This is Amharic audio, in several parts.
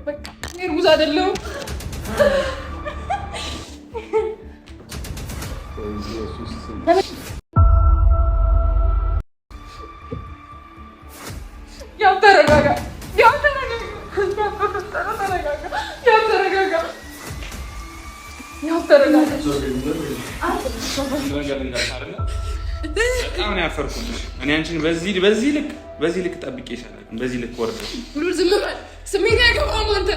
በቃ እርጉዝ አይደለሁም። ያው ተረጋጋ። በጣም ነው ያፈርኩልሽ። እኔ አንቺን በዚህ ልክ ጠብቄ ይሻላል። በዚህ ልክ ወርደሽ ዝም በል። ስሜት አይገባም አንተ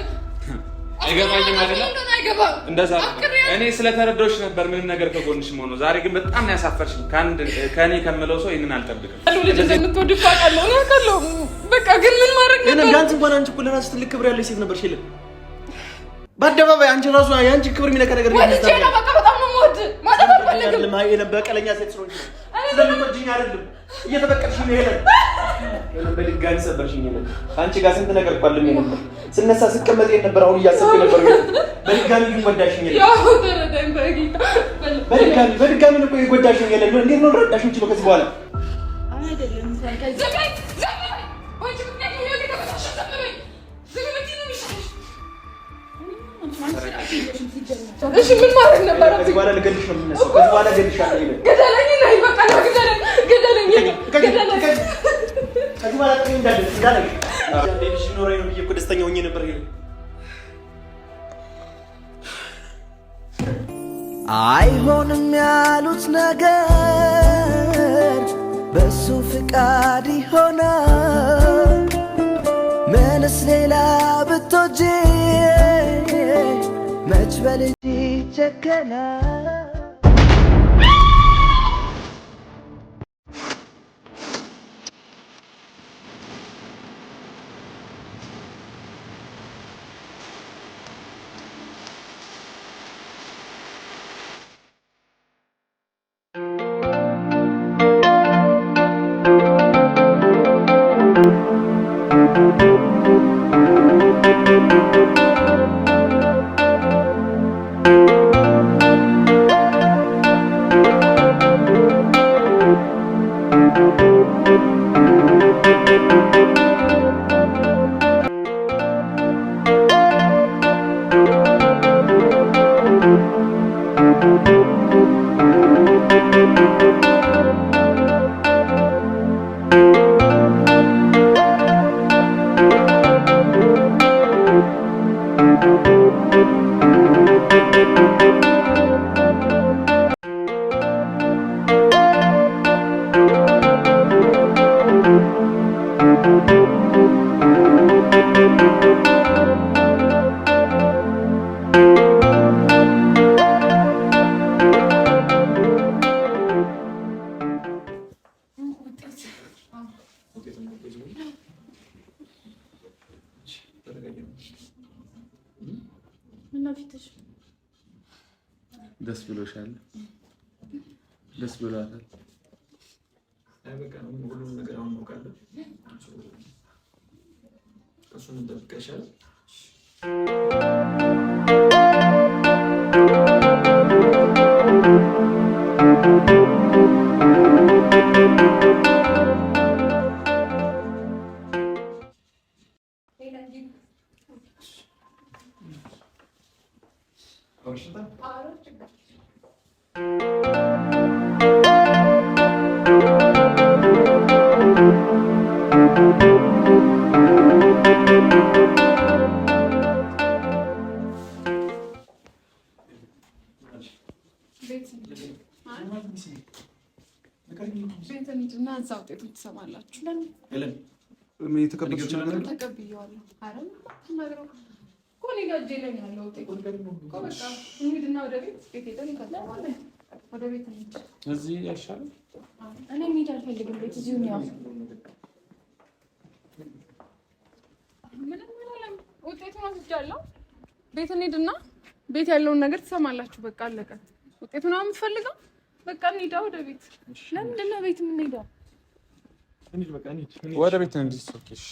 አይገባኝም አይደለም። እንደዛ እኔ ስለተረዳሁሽ ነበር ምንም ነገር ከጎንሽ መሆኑ። ዛሬ ግን በጣም ነው ያሳፈርሽኝ። ከእኔ ከምለው ሰው ይሄንን አልጠብቅም። ልጅ እንደምትወድ አውቃለሁ። በቃ ግን ምን ማድረግ ነበር? ቢያንስ እንኳን አንቺ እኮ ለራስሽ ትልቅ ክብር ያለሽ ሴት ነበርሽ። የለም በአደባባይ አንቺ ራሱ የአንቺ ክብር የሚነካ ነገር በጣም ነው የምወድህ። ማለት አልፈልግም። በቀለኛ ሴት ስለሆንሽ ስለምትወጂኝ አይደለም እየተበቀልሽኝ ነው። የለም በድጋሚ ሰበርሽኝ። የለም አንቺ ጋር ስንት ነገር እኮ አለኝ ነበር። ስነሳ ስቀመጥ ነበር። አሁን እያሰብኩ ነበር። በድጋሚ ግን ጎዳሽኝ። የለም ያው ተረዳኝ። በድጋሚ ነው የጎዳሽኝ። የለም እንዴት ነው ልረዳሽ የምችለው ከዚህ በኋላ? አይደለም እሺ ምን ማድረግ ነበር? ከዚህ በኋላ ልገልሽ ነው የምነሳው። ከዚህ በኋላ እገልሻለሁ። ይሄ ገደለኝ ነው በቃ ነው ገደለኝ። ከዚህ በኋላ ጥሪ እንዳለሽ ልጅ ኖረኝ ነው ብዬሽ እኮ ደስተኛ ሆኜ ነበር። ይሄ አይሆንም ያሉት ነገር በሱ ፍቃድ ይሆናል። ምንስ ሌላ ብትወጂ መች በልጅ ይጨከናል። ደስ ብሎሻል? ደስ ብሏታል? አይ በቃ ሁሉም ነገር አሁን አውቃለሁ። እሱን እንጠብቀሻል። ቤትና እዛ ውጤቱን ትሰማላችሁ። ተቀብዬዋለሁ። አረም ተናግረው እኮ እኔ ጋር እጄ ላይ ያለው ውጤት እኮ በቃ እንሂድና ወደ ቤት ሄደን እንከተማለን። ወደ ቤት እንሂድ። እዚህ አይሻልም? እኔ እንሂድ አልፈልግም። ቤት እዚሁ ነው። ምንም ውጤቱን ወስጃለሁ። ቤት እንሂድና ቤት ያለውን ነገር ትሰማላችሁ። በቃ አለቀ። ውጤቱን ነው የምትፈልገው? በቃ እንሂዳ ወደ ቤት። ለምንድን ነው ቤት የምንሄደው? ወደ ቤት እንድትሶኪሽ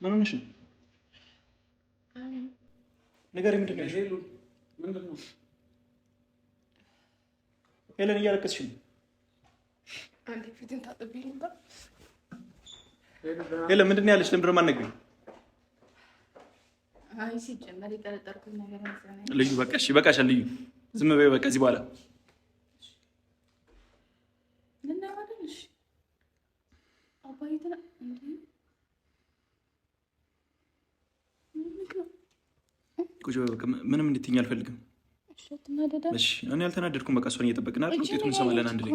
ምን ሆነሽ ነው? ነገር ምንድነው? ምንድነው? ሄለን እያለቀስሽ ነው። አንዴ ፊትን ታጥቢ ነበር። ሄለን ምንድነው ያለሽ? ለምንድነው የማትነግሪኝ? አይ ሲጀመር የጠረጠርኩት ነገር ነው። ልዩ በቃ እሺ፣ በቃሻል ልዩ። ዝም በይ በቃ እዚህ በኋላ ምንም እንድትይኝ አልፈልግም። እሺ እኔ አልተናደድኩም። በቃ እሷን እየጠበቅን አይደል? ውጤቱን እንሰማለን አንድ ላይ።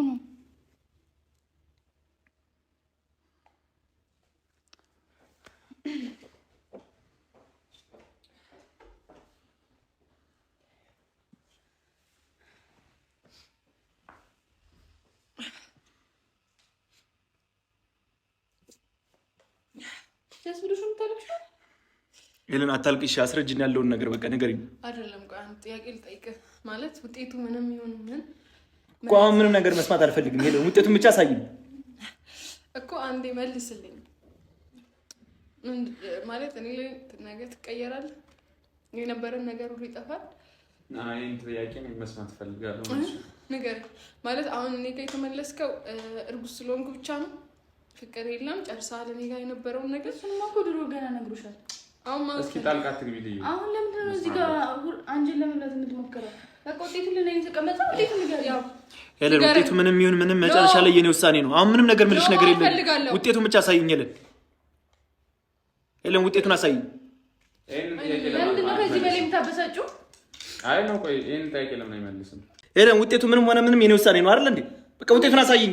ሄለን አታልቅሽ፣ አስረጅኝ ያለውን ነገር በቃ ንገሪኝ። አይደለም ቆይ አንተ ጥያቄ ልጠይቅህ። ማለት ውጤቱ ምንም ይሁን ምን እኮ አሁን ምንም ነገር መስማት አልፈልግም። ሄለን ውጤቱን ብቻ አሳይኝ እኮ አንዴ መልስልኝ። ማለት እኔ ላይ ነገር ትቀየራለህ፣ የነበረን ነገር ሁሉ ይጠፋል። አይ ጥያቄ መስማት ፈልጋለሁ። ነገር ማለት አሁን እኔ ጋር የተመለስከው እርጉዝ ስለሆንኩ ብቻ ነው? ፍቅር የለም ጨርሰሃል። እኔ ጋር የነበረውን ነገር እሱንማ እኮ ድሮ ገና ነግሮሻል። እስኪ ጣልቃ አትግቢ ልዩ። አሁን ለምንድን ነው እዚህ ጋር አንጀል ለመብላት የምትሞክረው? በቃ ውጤቱን ለኔ ተቀመጠው። ውጤቱን ነገር ያው ሄለን ውጤቱ ምንም ይሁን ምንም መጨረሻ ላይ የኔ ውሳኔ ነው። አሁን ምንም ነገር ምልሽ ነገር የለም። ውጤቱን ብቻ አሳይኝ ሄለን። ሄለን ውጤቱን አሳይኝ። ለምንድን ነው ከዚህ በላይ የምታበሳጩው? አይ ነው ቆይ ይሄን ጠይቄ ለምን አይመልስም? ሄለን ውጤቱ ምንም ሆነ ምንም የኔ ውሳኔ ነው አይደል እንዴ? በቃ ውጤቱን አሳይኝ።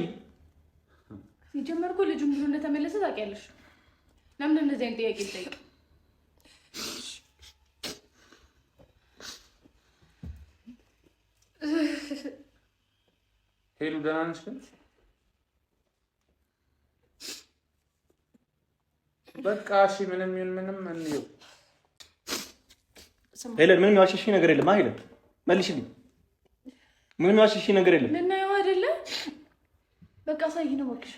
ሲጀመር እኮ ልጁ ሙሉ እንደተመለሰ ታውቂያለሽ። ለምን እንደዚህ አይነት ጥያቄ ልጠይቅ? ሄሉ ደህና ነሽ ግን? በቃ እሺ ምንም ይሁን ምንም እንየው። ሄለን ምንም ያዋሽሽኝ ነገር የለም። ሄለን መልሽልኝ። ምንም ያዋሽሽኝ ነገር የለም። ልናየው አይደለ? በቃ ሳይ ነው እባክሽ።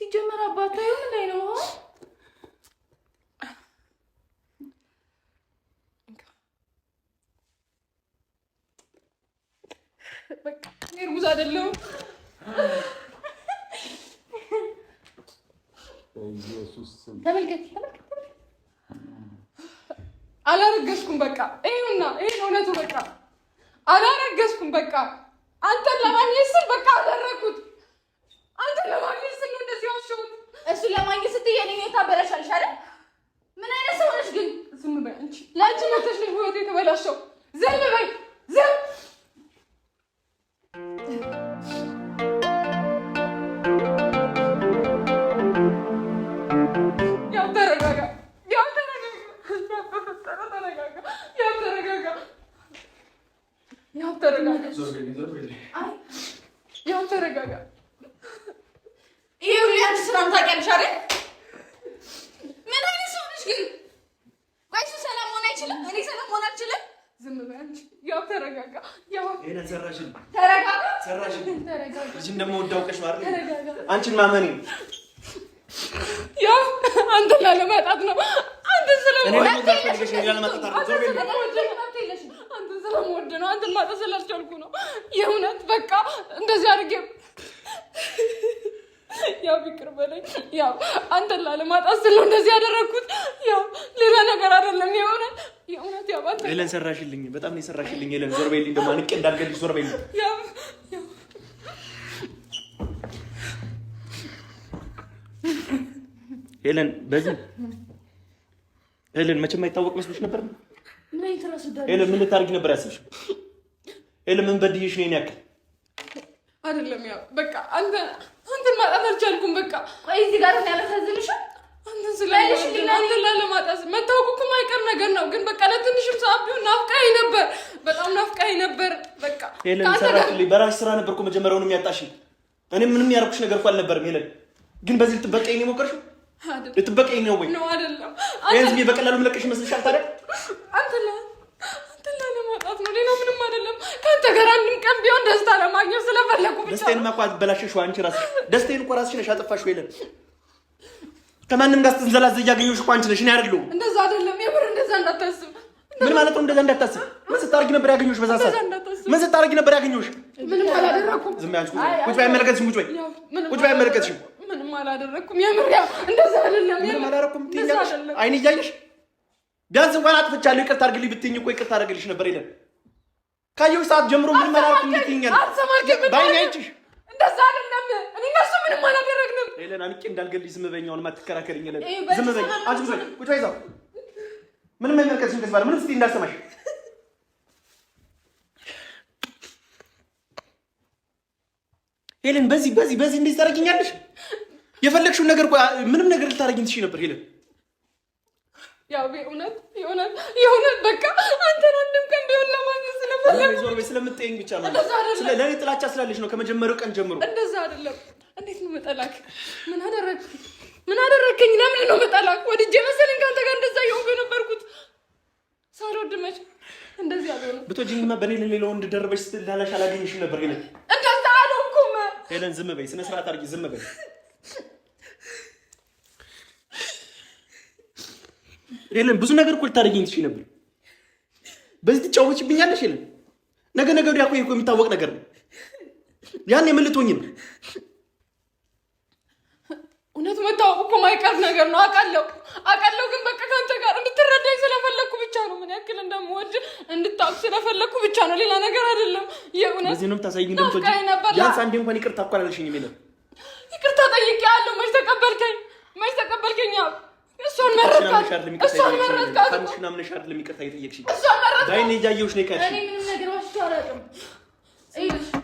ሲጀመር አባታዬው ምን ላይ ነው? በቃ እርጉዝ አይደለሁም። ተመልከት አላረገዝኩም። በቃ ይሄውና ይሄን እውነቱ በቃ አላረገዝኩም። በቃ አንተን ለማግኘት ስል በቃ አደረኩት። አንተን ለማግኘት ስል እንደዚህ ዋሽሁት። እሱ ለማግኘት ስትይ የኔ ነው ታበላሻለሽ አይደል? ምን አይነት ሰው ነሽ ግን? ዝም በይ አንቺ። ለአንቺ መተሽ ነው ህይወቴ የተበላሸው። ዝም በይ ዝም። ተረጋጋ። ይሄ ሁሉ አንቺ ሰላም ታውቂያለሽ አይደል? ምን አይነት ሰው ነሽ ግን? ወይስ ሰላም ሆነ አይችልም? እኔ ሰላም ሆነ አልችልም? ዝም በይ አንቺ። ያው ተረጋጋ። ያው ሄለን ሰራሽን። ተረጋጋ። ሰራሽን። ተረጋጋ። ልጅ እንደምወዳው አውቀሽ ማለት ነው። አንቺን ማመኔ ያው አንተ ላለማጣት ነው። አንተ ስለምወድ ነው። አንተን ማጣት ስላልቻልኩ ነው። የእውነት በቃ እንደዚህ አድርጌ ያው ይቅር በለኝ። ያው አንተን ላለማጣት ስለ እንደዚህ ያደረኩት ያው ሌላ ነገር አይደለም። የእውነት ያው አንተ ሄለን ሰራሽልኝ። በጣም ነው የሰራሽልኝ ሄለን። ዞር በይልኝ ደግሞ አንቄ እንዳልገልሽ ዞር በይልኝ። ያው ሄለን በዚህ ሄለን መቼም አይታወቅ መስሎሽ ነበር? ሄለን ምን ልታርጊ ነበር ያሰብሽ? ሄለን ምን በድዬሽ ነው ያክል? አይደለም ያው በቃ አንተን ማጣት አልቻልኩም። በቃ ቆይ እዚህ ጋር ነው ያላሳዝንሽ? አንተን ስለዚህ አንተን ላለማጣት መታወቁ እኮ የማይቀር ነገር ነው። ግን በቃ ለትንሽም ሰዓት ቢሆን ናፍቃኝ ነበር። በጣም ናፍቃኝ ነበር። በቃ ሄለን ሰራሽልኝ። በራስሽ ስራ ነበር እኮ መጀመሪያውንም ያጣሽኝ። እኔ ምንም ያደረኩሽ ነገር እኮ አልነበረም ሄለን። ግን በዚህ ልትበቀኝ ነው የሞከርሽው? ልትበቀኝ ነው ወይ? ነው አይደለም። አንተ በቀላሉ መለቀሽ መስልሻል ታዲያ? አንተን ለማጣት ነው፣ ሌላ ምንም አይደለም። ከአንተ ጋር አንድም ቀን ቢሆን ደስታ ለማግኘት ስለፈለኩ ብቻ። ደስታዬን እኮ አበላሽሽው አንቺ ራስሽ። ደስታዬን እኮ ራስሽ ነሽ አጠፋሽው ሄለን። ከማንም ጋር ስትንዘላዘ እያገኘሁሽ እኮ አንቺ ነሽ እኔ አይደለሁም እንደዛ አይደለም የምር እንደዛ እንዳታስብ ምን ማለት ነው እንደዛ እንዳታስብ ምን ስታርጊ ነበር ያገኘሁሽ በዛ ሰዓት ምን ስታርጊ ነበር ያገኘሁሽ ምንም አላደረኩም ዝም ያልኩሽ ቁጭ በይ አይመለከትሽም ቁጭ በይ አይመለከትሽም ምንም አላደረኩም የምር ያው እንደዛ አይደለም ምንም አላደረኩም ትይኛለሽ አይን እያየሽ ቢያንስ እንኳን አጥፍቻለሁ ይቅርታ አድርግልኝ ብትይኝ እኮ ይቅርታ አድርግልሽ ነበር ይላል ካየሁሽ ሰዓት ጀምሮ ምንም አላደረኩም ትይኛለሽ ባይኔ አይችሽ እንደዛ አይደለም እኔ እነሱ ምንም አላደረግንም ሄለን አንቄ እንዳልገልሽ ዝም በይኛውን ማትከራከሪኝ ሄለን ዝም በይ አንቺ ቁጭ በይ እዛው ምንም አይመለከትሽም ከዚህ በኋላ ምንም ስትይ እንዳልሰማሽ ሄለን በዚህ እንደዚህ ታደርጊኛለሽ የፈለግሽውን ነገር እኮ ምንም ነገር ልታደርጊኝ ትችይ ነበር ሄለን ያው የእውነት በቃ አንተን አንድም ቀን ቢሆን ለማግኘት ስለፈለኩ ዞር በይ ስለምትጠይኝ ብቻ ነው ለኔ ጥላቻ ስላለሽ ነው ከመጀመሪያው ቀን ጀምሮ እንደዛ አይደለም እንዴት ነው መጠላክ ምን አደረግከኝ ለምን ነው መጠላክ ወድጄ መሰለኝ ካንተ ጋር እንደዛ ይሆን የነበርኩት ሳልወድ መች እንደዚህ አልሆነ ብትወጂኝማ በኔ ሌላ ወንድ ደርበሽ ስትላላሽ አላገኝሽም ነበር ሄለን እንደዛ አልሆንኩም ሄለን ዝም በይ ስነ ስርዓት አድርጊ ዝም በይ ሄለን ብዙ ነገር እኮ ልታደርጊኝ ትችይ ነበር በዚህ ትጫወችብኛለሽ ሄለን ነገ ወዲያ እኮ የሚታወቅ ነገር ነው ያን የምልትሆኝ ነው እውነት መታወቁ እኮ ማይቀር ነገር ነው አውቃለሁ ግን በቃ ካንተ ጋር እንድትረዳኝ ስለፈለኩ ብቻ ነው ምን ያክል እንደምወድ እንድታውቅ ስለፈለኩ ብቻ ነው ሌላ ነገር አይደለም የእውነት በዚህ ነው የምታሳይኝ እንደምትወጂ ያንስ አንዴ እንኳን ይቅርታ እኮ አላለሽኝም ሄለን ይቅርታ ጠይቄያለሁ መች ተቀበልከኝ እሷን መረጥካት ካንቺና ምንሽ አይደለም ይቅርታ እየጠየቅሽኝ ባይኔ እያየሁሽ ነው ይቀርሽ እኔ ምንም ነገር ዋሽቼ አላውቅም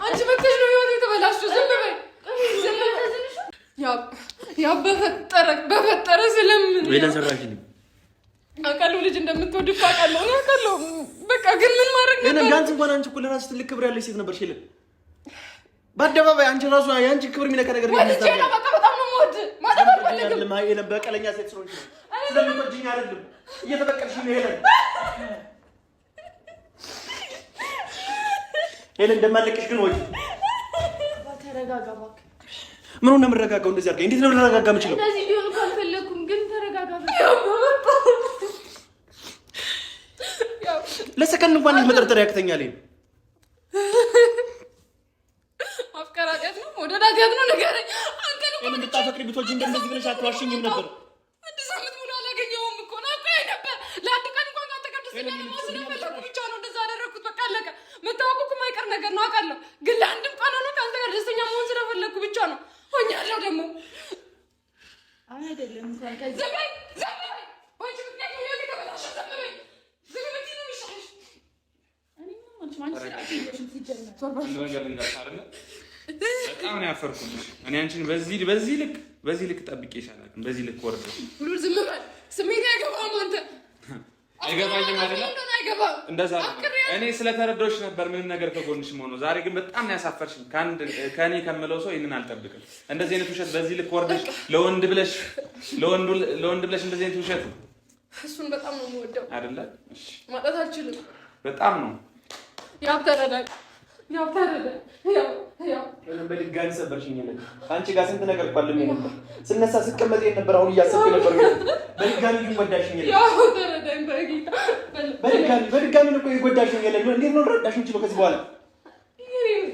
አንቺ መጥተሽ ነው ህይወት የተበላሽው ዝም በይ ያው በፈጠረ ስለምን ሄለን ሰራሽልኝ አውቃለሁ ልጅ እንደምትወድ አውቃለሁ በቃ ግን ምን ማድረግ ነበር ሄለን ቢያንስ እንኳን አንቺ እኮ ለራስሽ ትልቅ ክብር ያለሽ ሴት ነበርሽ ሄለን በአደባባይ አንቺ ራሱ የአንቺ ክብር የሚነካ ነገር ነው በቃ በጣም ነው የምወድ ማለት አልፈልግም ሄለን በቀለኛ ሴት ስለሆንሽ ነው ስለምትወጂኝ አይደለም እየተበቀልሽኝ ነው ሄለን እንደማለቅሽ ግን ወይ ተረጋጋ እባክህ ምን ሆነ የምረጋጋው እንደዚህ አድርገኝ እንዴት ነው ልረጋጋ የምችለው እንደዚህ ሊሆን እኮ አልፈለኩም ግን ተረጋጋ ለሰከንድ እንኳን መጠርጠር ያክተኛል አፍቀራጤት ነው ወደዳት ነው ንገረኝ አንተ ነው የምታፈቅሪ ብትወጂ እንደዚህ ብለሽ አትዋሽኝም ነበር አዲስ ዓመት ሙሉ አላገኘሁም እኮ ናፍቆኝ ነበር ለአንድ ቀን እንኳን ካንተ ጋር ደስ ይለኛል ስለፈለኩ ብቻ ነው እንደዛ አደረኩት በቃ አለቀ መታወቁ እኮ የማይቀር ነገር ነው አውቃለሁ ግን ለአንድም ቀን ነው ካንተ ጋር ደስተኛ መሆን ስለፈለኩ ብቻ ነው ሆኛለሁ ደግሞ አይደለም እንኳን ከዚህ ዘመን ወይ ምክንያት ነው የተበላሸ ዘመን ዘመን ነው ይሻልሽ እኔ ማንስ በጣም ነው ያፈርኩልሽ እኔ አንቺን በዚህ ልክ ጠብቄሽ አላውቅም በዚህ ልክ ወርደሽ ሁሉ ዝም በል ስሜት አይገባም አንተ አይገባኝም አይደለ እንደዛ እኔ ስለተረዳሁሽ ነበር ምንም ነገር ከጎንሽ ሆኖ ዛሬ ግን በጣም ነው ያሳፈርሽኝ ከኔ ከምለው ሰው ይሄንን አልጠብቅም እንደዚህ አይነት ውሸት በዚህ ልክ ወርደሽ ለወንድ ብለሽ እንደዚህ አይነት ውሸት እሱን በጣም ነው የምወደው አይደለ እሺ ማጣት አልችልም በጣም ነው ያው ተረዳኝ በድጋሚ ሰበርሽኝ ሄለን አንቺ ጋር ስንት ነገር ቋልም ነበር ስነሳ ስቀመጥ ነበር አሁን እያሰብኩ ነበር በድጋሚ ይጎዳሽኝ ሄለን ያው ተረዳኝ በድጋሚ ነው ይጎዳሽኝ ሄለን እንዴት ነው ልረዳሽ የምችለው ከዚህ በኋላ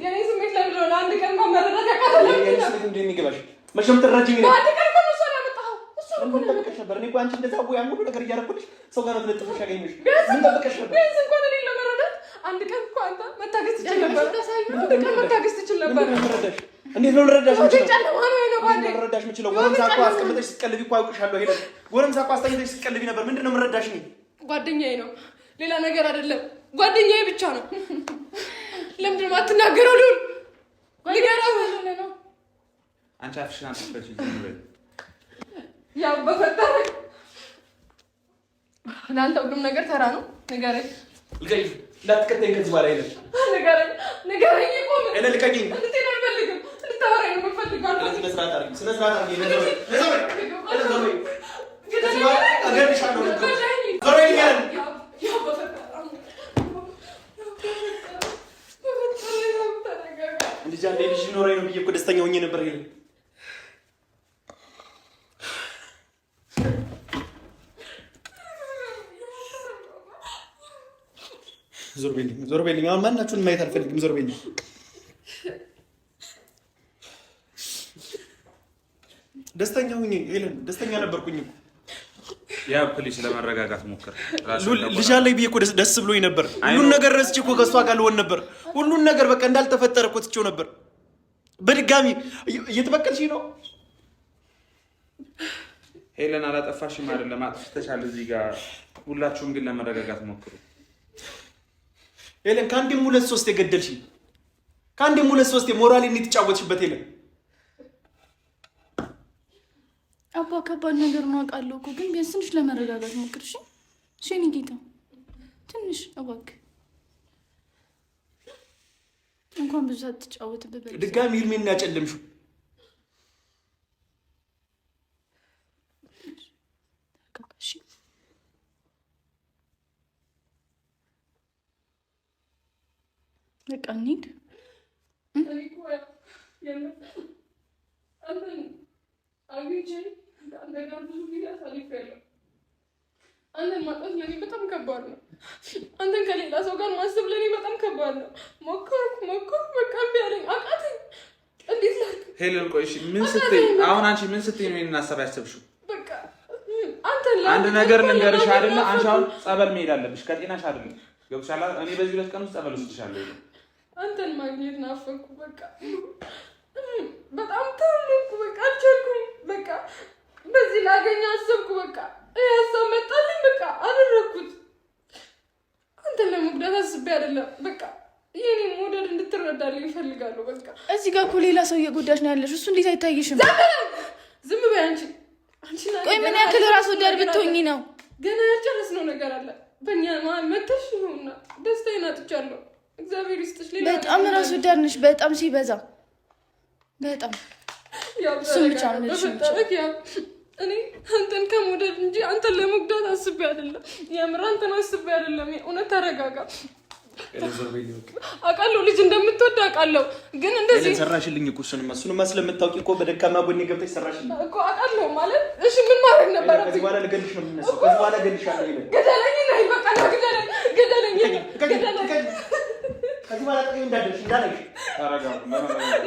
የኔ ስሜት ላይ ነው አንድ ቀን ማመረዳት ያቃተለ የኔ ስሜት እንዴት ይገባሽ መቼም ትረጂኝ ነው አንድ ቀን እኮ ነው ያመጣው እሱ ምን ተበቀሽ ነበር እኔ እኮ አንቺ እንደዛ ወይ አንዱ ነገር እያደረኩልሽ ሰው ጋር ነው ተለጥፈሽ ያገኘሽ ምን ተበቀሽ ነበር ቢያንስ እንኳን እኔ ለመረዳት አንድ ቀን እኮ አንተ መታገስ ትችል ነበር አንድ ቀን መታገስ ትችል ነበር እንዴት ነው ልረዳሽ የምችለው ጨለማ ነው ባንዴ ልረዳሽ የምችለው ጎረምሳ እኮ አስቀምጠሽ ስትቀልቢ እኮ አውቅሻለሁ ሄለን ጎረምሳ እኮ አስተኝተሽ ስትቀልቢ ነበር ምንድነው የምረዳሽ ነው ጓደኛዬ ነው ሌላ ነገር አይደለም ጓደኛዬ ብቻ ነው ለምንድን ነው የማትናገረው ሉል ንገረው ነው አንቺ አፍሽን አትፈሽ ዝም በይ ያው በፈጠረ እናንተ ሁሉም ነገር ተራ ነው ንገረኝ ልቀቂኝ እንዳትከተኝ ከዚህ በኋላ ሄለን ንገረኝ ቆም ሄለን ልቀቂኝ እንድትሄድ አልፈልግም እንድታወራኝ ነው የምፈልገው ስነ ስርዓት አድርጊ ለዘመን ከዚህ በኋላ አገርሻለሁ ዞር ይሄን ያው በፈጠረ ልጅ አንዴ ልጅ ኖረኝ ነው ብዬ እኮ ደስተኛ ሆኜ ነበር ሄለን ዞር በልኝ። አሁን ማናችሁን ማየት አልፈልግም። ዞር በልኝ። ደስተኛ ሁኚ ሄለን። ደስተኛ ነበርኩኝ። ያ ፕሊስ ለማረጋጋት ሞክር። ልጅ አለኝ ብዬ እኮ ደስ ብሎኝ ነበር። ሁሉን ነገር ረስቼ እኮ ከሷ ጋር ልሆን ነበር። ሁሉን ነገር በቃ እንዳልተፈጠረ እኮ ትቼው ነበር። በድጋሚ እየተበቀልሽኝ ነው ሄለን። አላጠፋሽም አይደለም፣ አጥፍተሻል እዚህ ጋር። ሁላችሁም ግን ለመረጋጋት ሞክሩ። ሄለን ከአንዴም ሁለት ሶስት የገደልሽኝ፣ ከአንዴም ሁለት ሶስት ሞራሌን የተጫወትሽበት ሄለን። አባ ከባድ ነገር ነው አውቃለሁ እኮ፣ ግን ቢያንስ ትንሽ ለመረጋጋት ሞክር። እሺ እሺ፣ እኔ ጌታ ትንሽ እባክህ እንኳን ብዙ አትጫወትበት። ድጋሚ እድሜን ያጨለምሽው። በቃ እንሂድ። አንተን ማጣት ለኔ በጣም ከባድ ነው። አንተን ከሌላ ሰው ጋር ማሰብ ለኔ በጣም ከባድ ነው። ሞከርኩ በቃ እምቢ አለኝ፣ አቃተኝ። እንዴት ላድርግ? ሄለን ቆይ እሺ፣ ምን ስትይ አሁን አንቺ ምን ስትይ ነው ይሄንን ሀሳብ ያሰብሽው? በቃ አንተን አንድ ነገር ልንገርሽ አይደለ? አንቺ አሁን ጸበል መሄድ አለብሽ፣ ከጤናሽ አይደለም። ገብቶሻል? እኔ በዚህ 2 ቀን ውስጥ ጸበል ወስድሻለሁ። አንተን ማግኘት ናፈኩ። በቃ በጣም ታመምኩ። በቃ አልቻልኩም። በቃ በዚህ ላገኝ አሰብኩ። በቃ ሀሳብ መጣልኝ። በቃ አደረኩት። አንተን ለመጉዳት አስቤ አይደለም። በቃ የኔ መውደድ እንድትረዳልኝ እፈልጋለሁ። በቃ እዚህ ጋር እኮ ሌላ ሰው እየጎዳሽ ነው ያለሽ። እሱ እንዴት አይታይሽም? ዝም በይ አንቺ። ቆይ ምን ያክል ራስ ወዳድ ብትሆኚ ነው? ገና ያልጨረስነው ነገር አለ። በእኛ መተሽ ነውና ደስታዬን አጥቻለሁ። እግዚአብሔር ይስጥሽ። በጣም ራስ ወዳድ ነሽ፣ በጣም ሲበዛ በጣም እሱም ብቻ ነው። እኔ አንተን ከመውደድ እንጂ አንተን ለመጉዳት አስቤ አይደለም። የምር አንተን አስቤ አይደለም። እውነት ተረጋጋ። አውቃለሁ ልጅ እንደምትወድ አውቃለሁ፣ ግን እንደዚህ ሰራሽልኝ እኮ እሱንማ ስለምታውቂ እኮ በደካማ ጎኔ ገብተሽ ሰራሽልኝ እኮ አውቃለሁ። ማለት እሺ ምን ማድረግ ነበር? ከዚህ በኋላ ልገልሽ ነው የምነሳው። ከዚህ በኋላ እገልሻለሁ። ይሄ ገደለኝ ነው በቃ ገደለኝ። ከዚህ በኋላ ጠቅም እንዳደርሽ እንዳለሽ ተረጋጋ።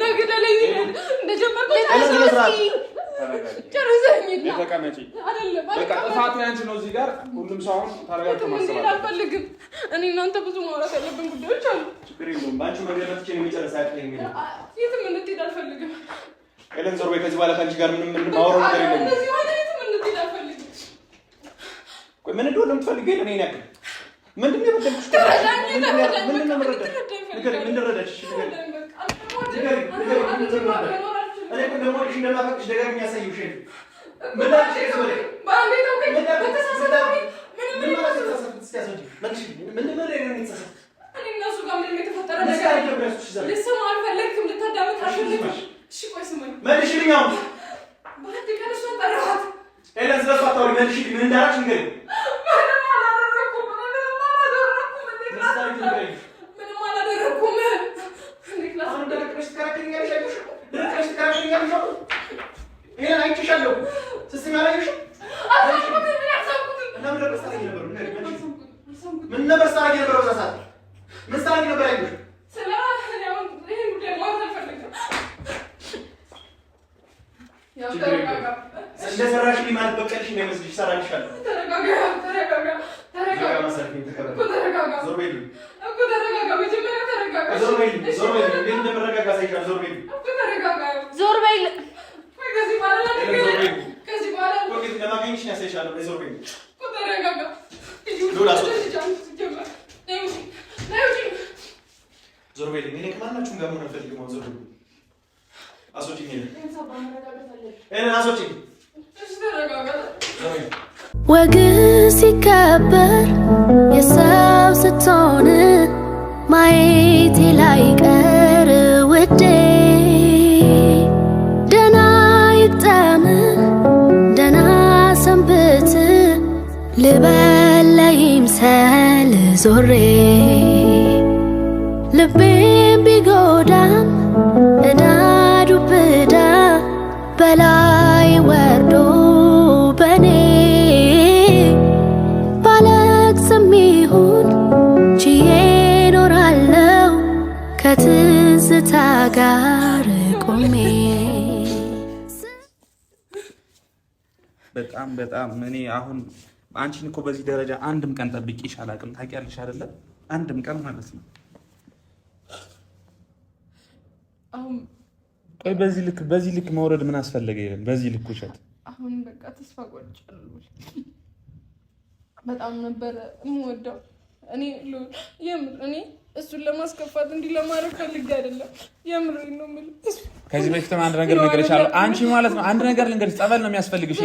ነው ገደለኝ እንደጀመርኩ ጨርሰኝ ተቀመጪ። በቃ ጥፋቱ ያንቺ ነው። እዚህ ጋር ሁሉም ሰው አሁን ተረጋግቶ ማሰብ አልፈልግም። እኔ እናንተ ብዙ ማውራት ያለብን ጉዳዮች አሉ። ችግር የለውም። በአንቺ መገረፍቼ ነው የሚጨርስ አይደለም። የትም እንድትሄድ አልፈልግም። ሄለን ዞር በይ። ከዚህ በኋላ ከአንቺ ጋር ምንም ማውራው ነገር የለም። እንደዚህ ሆነ የትም እንድትሄድ አልፈልግም። ቆይ ምን እንደሆነ የምትፈልገው ለኔ ነው ያክል ምንድን ነው የበደልኩሽ? ምንድን ነው የምረዳሽ? ንገሪኝ። ምን ልረዳሽ? እኔ እኮ እንደምወድሽ እንደማፈቅርሽ ደጋግሜ ያሳየሁሽ ነው። ምን አልሽ? በአንዴ ተውከኝ። በተሳሳተኝ እኔ እና እሱ ጋር ምንም የተፈጠረ ነገር ልትሰማ አልፈለግክም። ልታዳምጥ አልፈለግም። እሺ ቆይ ስማኝ። መልሽልኝ። አሁን በአንድ ቀን እሷን ጠራኋት። ሄለን ስለሷ አታውሪ። መልሽልኝ። ምን እንዳደረግሽ ንገሪኝ። ምንም አላደረኩም። አሁን ደረቅሽ ትከራከሪኛለሽ። አይዞሽ ደረቅሽ ትከራከሪኛለሽ። ሄለን አይቼሻለሁ። ስትስሚ አላየሽም? እና ምን ነበር ስታረጊ ነበር? ምን ነበር ስታረጊ ነበር? በዛ ሰዓት ምን ስታረጊ ነበር? አይዞሽ እንደሰራሽልኝ ማለት በቀልሽ ነው የሚመስልሽ? እሰራልሻለሁ። ተረጋጋ። ዞር በይ። ዞር በይ። እንዴት እንደምረጋጋ አሳይሻለሁ። ዞር በይ። ዞር በይ። ለማገኝሽ ነው ያሳይሻለሁ። ዞር በይ። ዞር በይ። እኔ ከማናችሁም ጋር መሆን አልፈልግም። ዞር በይ። አስወጪኝ። ሄለን አስወጪኝ። ወግ ሲከበር የሰው ስትሆን ማየቴ ላይ ቀር ውዴ ደህና ይግጠም ደህና ሰንብት ልበል ለይምሰል ዞሬ ልቤም ቢጎዳም እዳ ዱብ እዳ በላይ ወርዶ በኔ በጣም እኔ አሁን አንቺን እኮ በዚህ ደረጃ አንድም ቀን ጠብቄሽ አላውቅም። ታውቂያለሽ አይደለ? አንድም ቀን ማለት ነው። ቆይ በዚህ ልክ መውረድ ምን አስፈለገ? ይሄን በዚህ ልክ ውሸት። አሁን በቃ ተስፋ ቆርጫለሁ። በጣም ነበር የምወደው እኔ እሱን ለማስከፋት እንዲህ ለማድረግ ፈልጌ አይደለም። የምሬን ነው የምልህ። ከዚህ በፊትም አንድ ነገር ልንገርሻለሁ። አንቺ ማለት ነው አንድ ነገር ልንገርሽ፣ ጸበል ነው የሚያስፈልግሽ።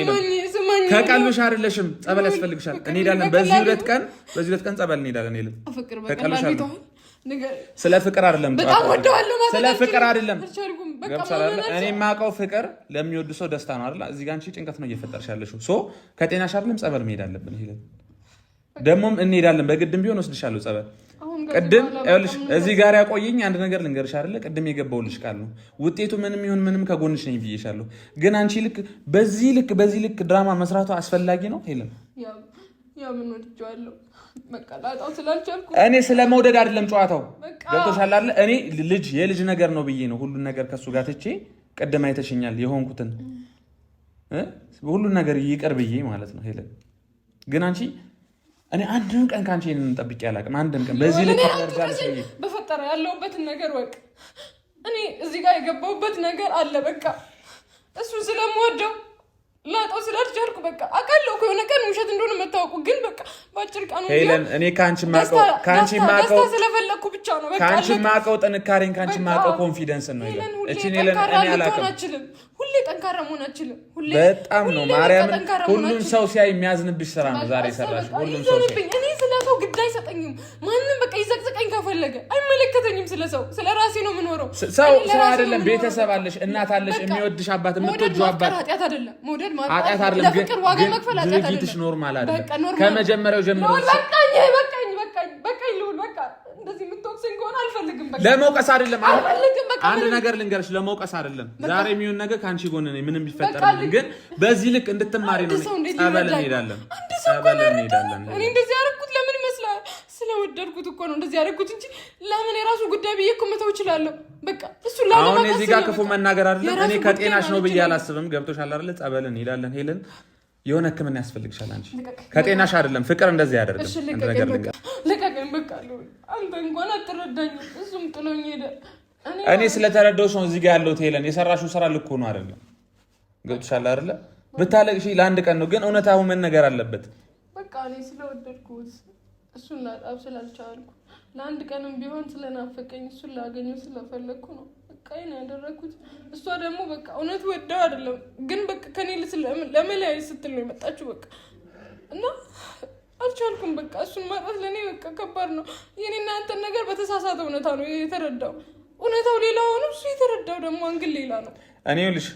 ከቀልብሽ አይደለሽም፣ ጸበል ያስፈልግሻል። እንሄዳለን በዚህ ሁለት ቀን ጸበል እንሄዳለን። ይልም ከቀልብሽ አይደለም፣ ስለ ፍቅር አይደለም፣ ስለ ፍቅር አይደለም። እኔ የማውቀው ፍቅር ለሚወዱ ሰው ደስታ ነው አይደል? እዚህ ጋር አንቺ ጭንቀት ነው እየፈጠርሽ ያለሽው። ሶ ከጤናሽ አይደለም ጸበል መሄድ አለብን። ይሄን ደግሞም እንሄዳለን። በግድም ቢሆን ወስድሻለሁ ጸበል። ቅድም ይኸውልሽ እዚህ ጋር ያቆየኝ አንድ ነገር ልንገርሽ አይደለ? ቅድም የገባውልሽ ቃል ነው። ውጤቱ ምንም ይሁን ምንም ከጎንሽ ነኝ ብዬሻለሁ። ግን አንቺ በዚህ ልክ ድራማ መስራቱ አስፈላጊ ነው? ሄለን ያው ምን ወድጄዋለሁ በቃ ላጣው ስላልቻልኩ እኔ ስለመውደድ አይደለም ጨዋታው። ገብቶሻል አይደለ? እኔ የልጅ ነገር ነው ብዬ ነው ሁሉን ነገር ከሱ ጋር ትቼ ቅድም አይተሽኛል የሆንኩትን ሁሉን ነገር ይቅር ብዬ ማለት ነው። ሄለን ግን አንቺ እኔ አንድም ቀን ካንቺ እንጠብቂ አላውቅም። አንድም ቀን በዚህ ልክ አደርጋለሽ በፈጠረ ያለውበትን ነገር ወቅ እኔ እዚህ ጋር የገባውበት ነገር አለ። በቃ እሱ ስለምወደው ላጣው ስላልቻልኩ በቃ አውቃለሁ እኮ የሆነ ቀን ውሸት እንደሆነ መታወቁ ግን በቃ ባጭር ቀኑ ሄለን እኔ ካንቺ ማቀው ስለፈለኩ ብቻ ነው። በቃ ካንቺ ማቀው ጥንካሬን ካንቺ ማቀው ኮንፊደንስ ነው። እቺ ሄለን እኔ አላውቅም። ሁሌ ጠንካራ መሆን አልችልም። ሁሌ በጣም ነው ማርያም። ሁሉም ሰው ሲያይ የሚያዝንብሽ ስራ ነው ዛሬ ሰራሽ። ሁሉም ሰው ሲያይ እኔ ስለሰው ግድ አይሰጠኝም። ማንንም በቃ ይዘቅዘቀኝ ከፈለገ አይመለከተኝም። ስለሰው ስለራሴ ነው የምኖረው። ሰው አይደለም። ቤተሰብ አለሽ፣ እናት አለሽ፣ የሚወድሽ አባት፣ የምትወጂው አባት። ኃጢአት አይደለም መውደድ ማለት ኃጢአት አይደለም። ለፍቅር ዋጋ መክፈል ኃጢአት አይደለም። ድርጊትሽ ኖርማል አይደለም። ከመጀመሪያው ጀምሮ በቃኝ ልሁን። በቃ እንደዚህ የምትወቅሰኝ ከሆነ አልፈልግም። በቃ ለመውቀስ አይደለም። አንድ ነገር ልንገርሽ፣ ለመውቀስ አይደለም። ዛሬ የሚሆን ነገር ካንቺ ጎን ነኝ። ምንም ቢፈጠር ግን በዚህ ልክ እንድትማሪ ነው። ጸበል እንሄዳለን። እኔ እንደዚህ ያደረኩት ለምን ይመስላል? ስለወደድኩት እኮ ነው እንደዚህ ያደረኩት እንጂ ለምን የራሱ ጉዳይ ብዬ እኮ መተው እችላለሁ። በቃ እሱ አሁን እዚህ ጋር ክፉ መናገር አይደለም። እኔ ከጤናሽ ነው ብዬ አላስብም። ገብቶሻል አይደለ? ጸበል እንሄዳለን። ሄለን የሆነ ሕክምና ያስፈልግሻል። አንቺ ከጤናሽ አይደለም። ፍቅር እንደዚህ ያደርግም። አንድ ነገር ልቀቀኝ። በቃ አንተ እንኳን አትረዳኝም። እሱም ጥሎኝ ሄደ። እኔ ስለተረዳሁሽ ነው እዚህ ጋር ያለሁት። ሄለን የሰራሽው ስራ ልክ ሆኖ አይደለም። ገብቶሻል አይደለ? ብታለቅሽ ለአንድ ቀን ነው፣ ግን እውነታው ምን ነገር አለበት። በቃ እኔ ስለወደድኩት እሱን ላጣብ ስላልቻልኩ ለአንድ ቀንም ቢሆን ስለናፈቀኝ እሱን ላገኘው ስለፈለግኩ ነው በቃ ይሄን ያደረኩት። እሷ ደግሞ በቃ እውነት ወደው አይደለም፣ ግን በቃ ከኔ ለመለያየት ስትል ነው የመጣችው። በቃ እና አልቻልኩም። በቃ እሱን ማጣት ለእኔ በቃ ከባድ ነው። የኔና አንተን ነገር በተሳሳተ እውነታ ነው የተረዳው። እውነታው ሌላ ሆኖ እሱ የተረዳው ደግሞ አንግል ሌላ ነው። እኔ ልሽ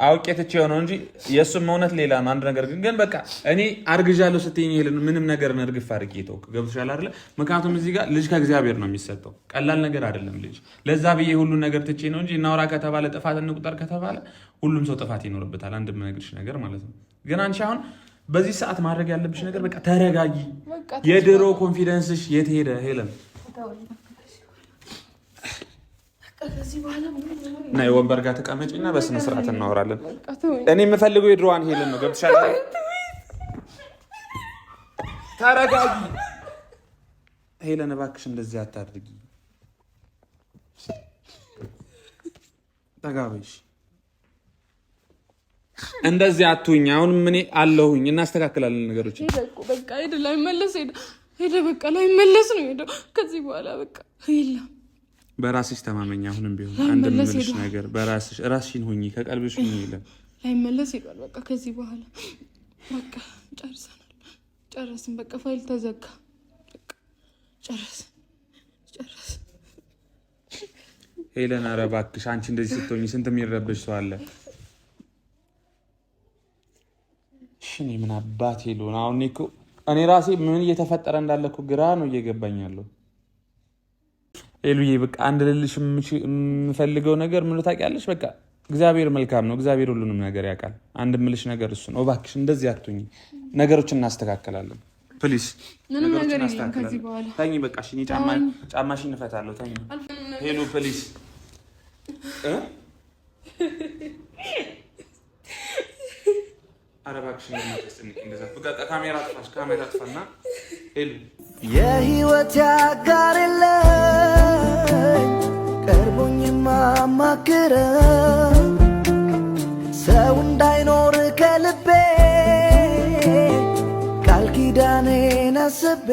አውቄ ትቼ ነው እንጂ የእሱም እውነት ሌላ ነው። አንድ ነገር ግን በቃ እኔ አርግዣለሁ ስትይኝ ይሄልን ምንም ነገር እርግፍ አድርጌ ተውክ። ገብቶሻል አይደለ? ምክንያቱም እዚህ ጋር ልጅ ከእግዚአብሔር ነው የሚሰጠው። ቀላል ነገር አይደለም ልጅ። ለዛ ብዬ ሁሉን ነገር ትቼ ነው እንጂ እናውራ ከተባለ ጥፋት እንቁጠር ከተባለ ሁሉም ሰው ጥፋት ይኖርበታል። አንድ የምነግርሽ ነገር ማለት ነው። ግን አንቺ አሁን በዚህ ሰዓት ማድረግ ያለብሽ ነገር በቃ ተረጋጊ። የድሮ ኮንፊደንስሽ የት ሄደ ሄለን? እና የወንበር ጋር ተቀመጪና በስነ ስርዓት እናወራለን። እኔ የምፈልገው የድሮዋን ሄለን ነው። ገብቶሻል? ተረጋጊ ሄለን፣ እባክሽ እንደዚህ አታድርጊ። ተጋበሽ፣ እንደዚህ አትሁኝ። አሁን ምን አለሁኝ፣ እናስተካክላለን ነገሮች። በቃ ሄደ፣ ላይመለስ ሄደ፣ በቃ ላይመለስ ነው ሄደው። ከዚህ በኋላ በቃ የለም። በራስሽ ተማመኝ። አሁንም ቢሆን አንድ ምልሽ ነገር በራስሽ ራስሽን ሁኚ፣ ከቀልብሽ ሁኚ። የለም ላይመለስ ሄዷል። በቃ ከዚህ በኋላ በቃ ጨረስን። በቃ ፋይል ተዘጋ። በቃ ጨረስን። ሄለን ኧረ እባክሽ አንቺ እንደዚህ ስትሆኚ ስንት የሚረበሽ ሰው አለ። እሺ እኔ ምን አባቴ ልሆን አሁን? እኔ ራሴ ምን እየተፈጠረ እንዳለ እኮ ግራ ነው እየገባኝ ያለው። ሄሉዬ በቃ አንድ ልልሽ የምፈልገው ነገር ምን ታውቂያለሽ? በቃ እግዚአብሔር መልካም ነው። እግዚአብሔር ሁሉንም ነገር ያውቃል። አንድ ምልሽ ነገር እሱ ነው። እባክሽ እንደዚህ አትሁኚ። ነገሮችን እናስተካክላለን። ፕሊስ ምንም ነገር የለም ከዚህ በኋላ። ተኝ በቃ። እሺ እኔ ጫማሽን እፈታለሁ። ተኝ ሄሉ ፕሊስ። ኧረ እባክሽ እንደማታስጨንቂ እንደዛ በቃ ካሜራ አጥፋና ሄሉ የህይወት አጋር የለኝ ቀርቦኝ የማማክረው ሰው እንዳይኖር ከልቤ ቃል ኪዳኔን አስቤ